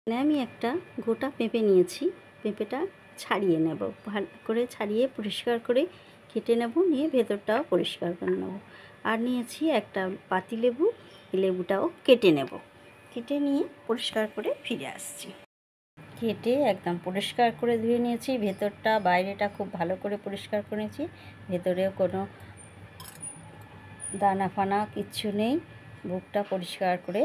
আমি একটা গোটা পেঁপে নিয়েছি। পেঁপেটা ছাড়িয়ে নেব, ভালো করে ছাড়িয়ে পরিষ্কার করে কেটে নেব, নিয়ে ভেতরটাও পরিষ্কার করে নেব। আর নিয়েছি একটা পাতিলেবু, লেবুটাও কেটে নেব। কেটে নিয়ে পরিষ্কার করে ফিরে আসছি। কেটে একদম পরিষ্কার করে ধুয়ে নিয়েছি, ভেতরটা বাইরেটা খুব ভালো করে পরিষ্কার করেছি। ভেতরেও কোনো দানা ফানা কিচ্ছু নেই। বুকটা পরিষ্কার করে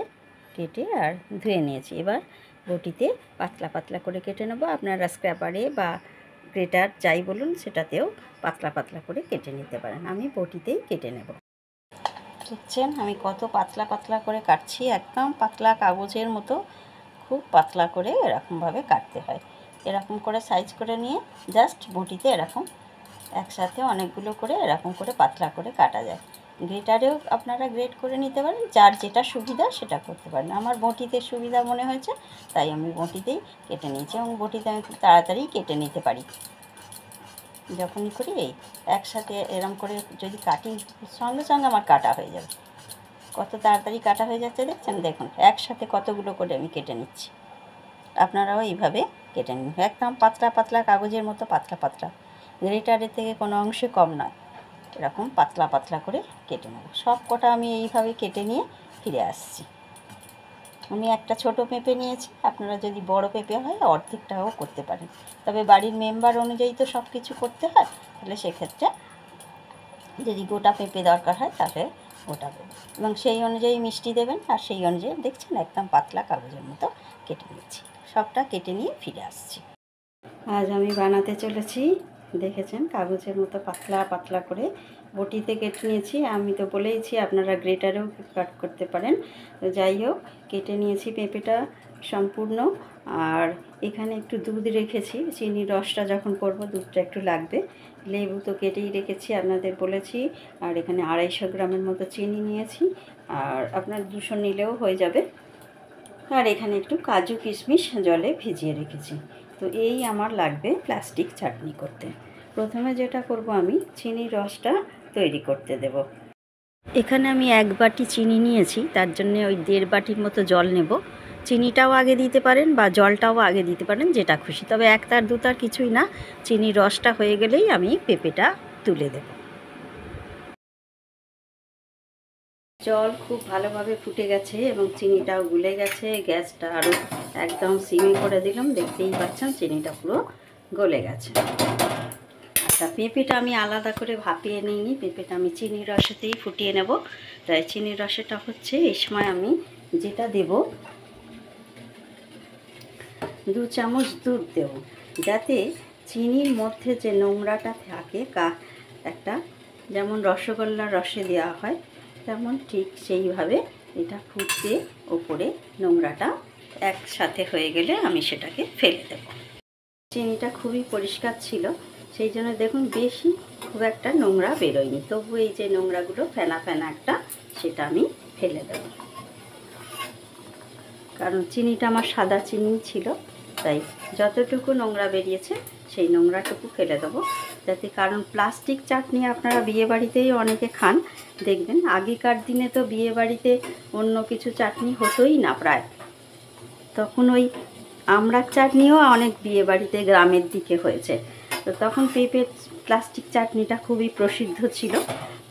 কেটে আর ধুয়ে নিয়েছি। এবার বটিতে পাতলা পাতলা করে কেটে নেব। আপনারা স্ক্র্যাপারে বা গ্রেটার যাই বলুন সেটাতেও পাতলা পাতলা করে কেটে নিতে পারেন। আমি বটিতেই কেটে নেব। দেখছেন আমি কত পাতলা পাতলা করে কাটছি, একদম পাতলা কাগজের মতো, খুব পাতলা করে এরকমভাবে কাটতে হয়। এরকম করে সাইজ করে নিয়ে জাস্ট বটিতে এরকম একসাথে অনেকগুলো করে এরকম করে পাতলা করে কাটা যায়। গ্রেটারেও আপনারা গ্রেট করে নিতে পারেন, যার যেটা সুবিধা সেটা করতে পারেন। আমার বটিতে সুবিধা মনে হয়েছে তাই আমি বটিতেই কেটে নিয়েছি, এবং বটিতে আমি খুব তাড়াতাড়ি কেটে নিতে পারি। যখনই করি এই একসাথে এরম করে যদি কাটি, সঙ্গে সঙ্গে আমার কাটা হয়ে যাবে। কত তাড়াতাড়ি কাটা হয়ে যাচ্ছে দেখছেন, দেখুন একসাথে কতগুলো করে আমি কেটে নিচ্ছি। আপনারাও এইভাবে কেটে নিন, একদম পাতলা পাতলা কাগজের মতো পাতলা পাতলা, গ্রেটারের থেকে কোনো অংশে কম নয়। এরকম পাতলা পাতলা করে কেটে নেব। সব কটা আমি এইভাবে কেটে নিয়ে ফিরে আসছি। আমি একটা ছোট পেঁপে নিয়েছি, আপনারা যদি বড় পেঁপে হয় অর্ধেকটাও করতে পারেন, তবে বাড়ির মেম্বার অনুযায়ী তো সব কিছু করতে হয়। তাহলে সেক্ষেত্রে যদি গোটা পেঁপে দরকার হয় তাহলে গোটা দেবেন, এবং সেই অনুযায়ী মিষ্টি দেবেন। আর সেই অনুযায়ী দেখছেন একদম পাতলা কাগজের মতো কেটে নিচ্ছি। সবটা কেটে নিয়ে ফিরে আসছি। আজ আমি বানাতে চলেছি, দেখেছেন কাগজের মতো পাতলা পাতলা করে বটিতে কেটে নিয়েছি। আমি তো বলেইছি আপনারা গ্রেটারেও কাট করতে পারেন। তো যাই হোক, কেটে নিয়েছি পেঁপেটা সম্পূর্ণ। আর এখানে একটু দুধ রেখেছি, চিনির রসটা যখন করব দুধটা একটু লাগবে। লেবু তো কেটেই রেখেছি, আপনাদের বলেছি। আর এখানে 250 গ্রামের মতো চিনি নিয়েছি, আর আপনার 200 নিলেও হয়ে যাবে। আর এখানে একটু কাজু কিশমিশ জলে ভিজিয়ে রেখেছি। তো এই আমার লাগবে প্লাস্টিক চাটনি করতে। প্রথমে যেটা করব, আমি চিনির রসটা তৈরি করতে দেব। এখানে আমি 1 বাটি চিনি নিয়েছি, তার জন্য ওই 1.5 বাটির মতো জল নেব। চিনিটাও আগে দিতে পারেন বা জলটাও আগে দিতে পারেন, যেটা খুশি। তবে 1 তার 2 তার কিছুই না, চিনির রসটা হয়ে গেলেই আমি পেঁপেটা তুলে দেব। জল খুব ভালোভাবে ফুটে গেছে এবং চিনিটাও গুলে গেছে। গ্যাসটা আরও একদম সিমে করে দিলাম, দেখতেই পাচ্ছেন চিনিটা পুরো গলে গেছে। আচ্ছা, পেঁপেটা আমি আলাদা করে ভাপিয়ে নিইনি, পেঁপেটা আমি চিনির রসেতেই ফুটিয়ে নেব। তাই চিনির রসেটা হচ্ছে, এই সময় আমি যেটা দেব, 2 চামচ দুধ দেব, যাতে চিনির মধ্যে যে নোংরাটা থাকে, একটা যেমন রসগোল্লার রসে দেওয়া হয় তেমন ঠিক সেইভাবে এটা ফুটতে ওপরে নোংরাটা একসাথে হয়ে গেলে আমি সেটাকে ফেলে দেব। চিনিটা খুবই পরিষ্কার ছিল, সেই জন্য দেখুন বেশি খুব একটা নোংরা বেরোয়নি। তবু এই যে নোংরাগুলো ফেনা ফেনা একটা, সেটা আমি ফেলে দেব। কারণ চিনিটা আমার সাদা চিনি ছিল, তাই যতটুকু নোংরা বেরিয়েছে সেই নোংরাটুকু ফেলে দেবো। যাতে, কারণ প্লাস্টিক চাটনি আপনারা বিয়েবাড়িতেই অনেকে খান দেখবেন। আগেকার দিনে তো বিয়েবাড়িতে অন্য কিছু চাটনি হতোই না প্রায়, তখন ওই আমড়ার চাটনিও অনেক বিয়েবাড়িতে গ্রামের দিকে হয়েছে। তো তখন পেঁপের প্লাস্টিক চাটনিটা খুবই প্রসিদ্ধ ছিল,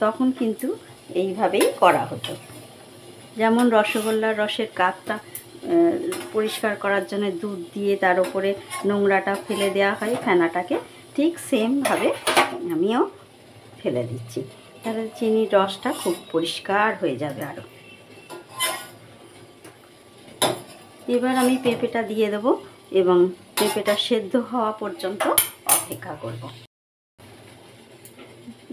তখন কিন্তু এইভাবেই করা হতো। যেমন রসগোল্লার রসের কাপটা পরিষ্কার করার জন্য দুধ দিয়ে তার উপরে নোংরাটা ফেলে দেওয়া হয়, ফেনাটাকে, ঠিক সেমভাবে আমিও ফেলে দিচ্ছি। তাহলে চিনির রসটা খুব পরিষ্কার হয়ে যাবে আরও। এবার আমি পেঁপেটা দিয়ে দেব এবং পেঁপেটা সেদ্ধ হওয়া পর্যন্ত অপেক্ষা করব।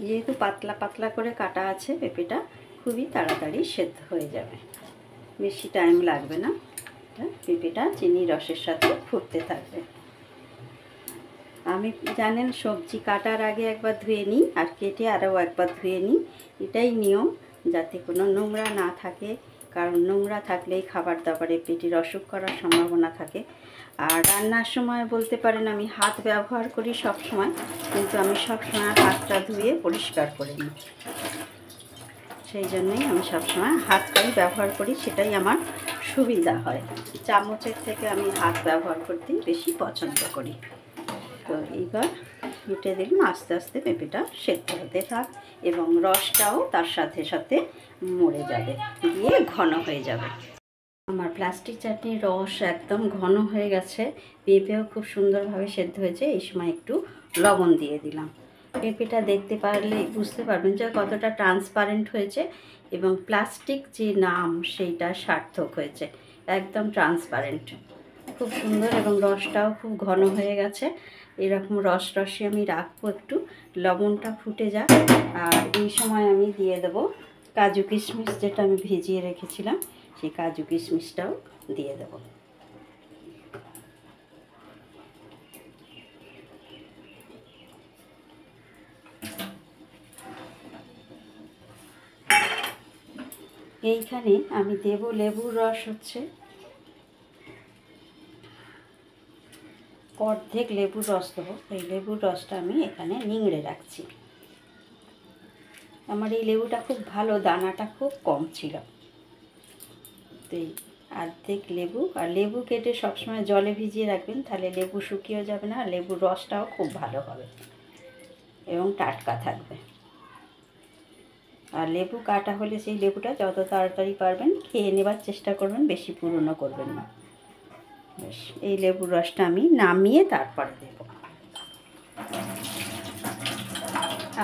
যেহেতু পাতলা পাতলা করে কাটা আছে, পেঁপেটা খুবই তাড়াতাড়ি সেদ্ধ হয়ে যাবে, বেশি টাইম লাগবে না। পেঁপেটা চিনির রসের সাথে ফুটতে থাকবে। আমি জানেন সবজি কাটার আগে একবার ধুয়ে নিই, আর কেটে আরও একবার ধুয়ে নিই। এটাই নিয়ম, যাতে কোনো নোংরা না থাকে, কারণ নোংরা থাকলেই খাবার দাবারে পেটের অসুখ করার সম্ভাবনা থাকে। আর রান্নার সময় বলতে পারেন আমি হাত ব্যবহার করি সব সময়, কিন্তু আমি সব সময় হাতটা ধুয়ে পরিষ্কার করে নিই। সেই জন্যই আমি সবসময় হাতটাই ব্যবহার করি, সেটাই আমার সুবিধা হয়। চামচের থেকে আমি হাত ব্যবহার করতেই বেশি পছন্দ করি। তো এইবার ফুটে দিলাম, আস্তে আস্তে পেঁপেটা সেদ্ধ হতে থাক এবং রসটাও তার সাথে সাথে মরে যাবে, দিয়ে ঘন হয়ে যাবে। আমার প্লাস্টিক চাটনির রস একদম ঘন হয়ে গেছে, পেঁপেও খুব সুন্দরভাবে সেদ্ধ হয়েছে। এই সময় একটু লবণ দিয়ে দিলাম। পেঁপেটা দেখতে পারলে বুঝতে পারবেন যে কতটা ট্রান্সপারেন্ট হয়েছে এবং প্লাস্টিক যে নাম সেইটা সার্থক হয়েছে, একদম ট্রান্সপারেন্ট, খুব সুন্দর এবং রসটাও খুব ঘন হয়ে গেছে। এরকম রসে আমি রাখবো একটু, লবণটা ফুটে যাক। আর এই সময় আমি দিয়ে দেবো কাজু কিশমিশ, যেটা আমি ভিজিয়ে রেখেছিলাম, সেই কাজু কিশমিশটাও দিয়ে দেব। এইখানে আমি দেব লেবুর রস, হচ্ছে অর্ধেক লেবুর রস দেবো। এই লেবুর রসটা আমি এখানে নিংড়ে রাখছি। আমার এই লেবুটা খুব ভালো, দানাটা খুব কম ছিল। তো এই অর্ধেক লেবু, আর লেবু কেটে সবসময় জলে ভিজিয়ে রাখবেন, তাহলে লেবু শুকিয়েও যাবে না, আর লেবুর রসটাও খুব ভালো হবে এবং টাটকা থাকবে। আর লেবু কাটা হলে সেই লেবুটা যত তাড়াতাড়ি পারবেন খেয়ে নেবার চেষ্টা করবেন, বেশি পুরনো করবেন না। বেশ, এই লেবুর রসটা আমি নামিয়ে তারপরে দেব।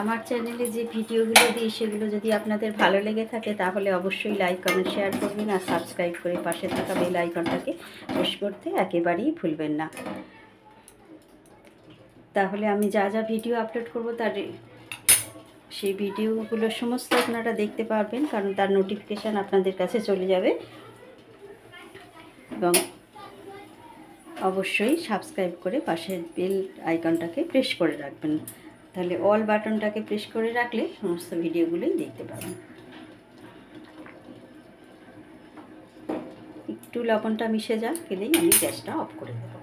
আমার চ্যানেলে যে ভিডিওগুলো দিই সেগুলো যদি আপনাদের ভালো লেগে থাকে তাহলে অবশ্যই লাইক, কমেন্ট, শেয়ার করবেন আর সাবস্ক্রাইব করে পাশে থাকা বেল আইকনটাকে প্রেস করতে একেবারেই ভুলবেন না। তাহলে আমি যা যা ভিডিও আপলোড করব তার সেই ভিডিওগুলো সমস্ত আপনারা দেখতে পারবেন, কারণ তার নোটিফিকেশান আপনাদের কাছে চলে যাবে। এবং অবশ্যই সাবস্ক্রাইব করে পাশের বেল আইকনটাকে প্রেস করে রাখবেন, তাহলে অল বাটনটাকে প্রেস করে রাখলে সমস্ত ভিডিওগুলোই দেখতে পাবেন। একটু লবণটা মিশে যাক, গেলেই আমি গ্যাসটা অফ করে দেবো।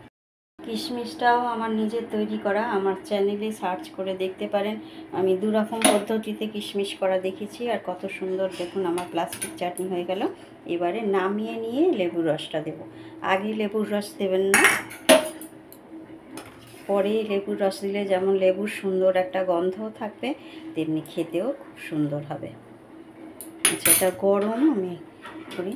কিশমিশটাও আমার নিজের তৈরি করা, আমার চ্যানেলে সার্চ করে দেখতে পারেন। আমি দুরকম পদ্ধতিতে কিশমিশ করা দেখেছি, আর কত সুন্দর দেখুন আমার প্লাস্টিক চাটনি হয়ে গেল। এবারে নামিয়ে নিয়ে লেবুর রসটা দেব। আগে লেবুর রস দেবেন না, পরে লেবুর রস দিলে যেমন লেবুর সুন্দর একটা গন্ধও থাকবে, তেমনি খেতেও খুব সুন্দর হবে। আচ্ছা, এটা গরম, আমি করি,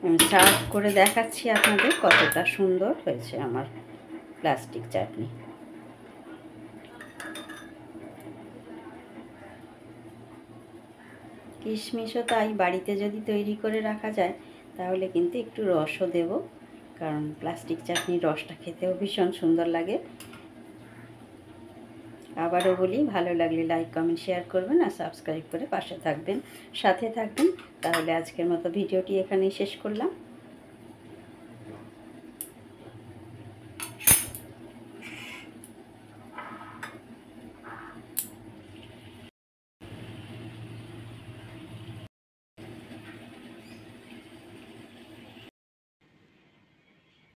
আমি সার্ভ করে দেখাচ্ছি আপনাদের কতটা সুন্দর হয়েছে আমার প্লাস্টিক চাটনি। কিশমিশও তাই বাড়িতে যদি তৈরি করে রাখা যায় তাহলে কিন্তু একটু রসও দেব, কারণ প্লাস্টিক চাটনির রসটা খেতেও ভীষণ সুন্দর লাগে। আবারও বলি, ভালো লাগলে লাইক, কমেন্ট, শেয়ার করবেন আর সাবস্ক্রাইব করে পাশে থাকবেন, সাথে থাকবেন। তাহলে আজকের মতো ভিডিওটি এখানেই শেষ করলাম।